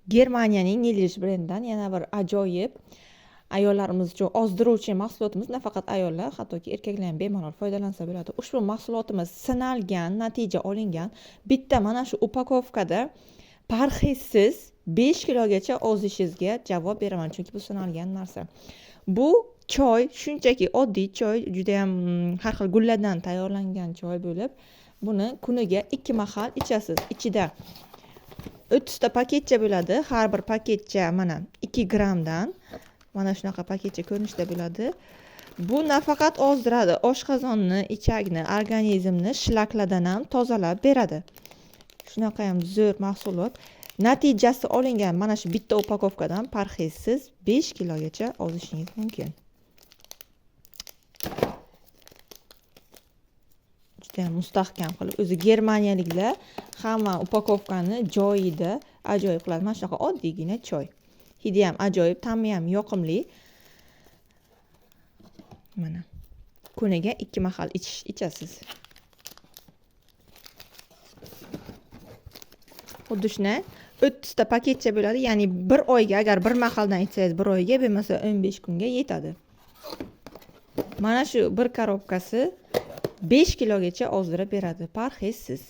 Germaniyaning Nilish brendidan yana bir ajoyib ayollarimiz uchun ozdiruvchi mahsulotimiz. Nafaqat ayollar, hattoki erkaklar ham bemalol foydalansa bo'ladi. Ushbu mahsulotimiz sinalgan, natija olingan. Bitta mana shu upakovkada parhezsiz 5 kilogacha ozishingizga javob beraman, chunki bu sinalgan narsa. Bu choy, shunchaki oddiy choy, juda ham har xil gullardan tayyorlangan choy bo'lib, buni kuniga 2 mahal ichasiz. Ichida 30 ta paketcha bo'ladi. Har bir paketcha mana 2 grammdan mana shunaqa paketcha ko'rinishda bo'ladi. Bu nafaqat ozdiradi, oshqozonni, ichakni, organizmni shlaklardan ham tozalab beradi. Shunaqa ham zo'r mahsulot. Natijasi olingan mana shu bitta upakovkadan parhezsiz 5 kilogacha ozishingiz mumkin. Juda mustahkam qilib, o'zi germaniyaliklar hamma upakovkani joyida ajoyib qiladi. Mana shunaqa oddiygina choy. Hidi ham ajoyib, ta'mi ham yoqimli. Mana kuniga 2 mahal ichasiz. Xuddi shunday 30 ta paketcha bo'ladi, ya'ni bir oyga, agar bir mahaldan ichsangiz bir oyga, bo'lmasa 15 kunga yetadi. Mana shu bir korobkasi 5 kilogacha ozdirib beradi, parhezsiz.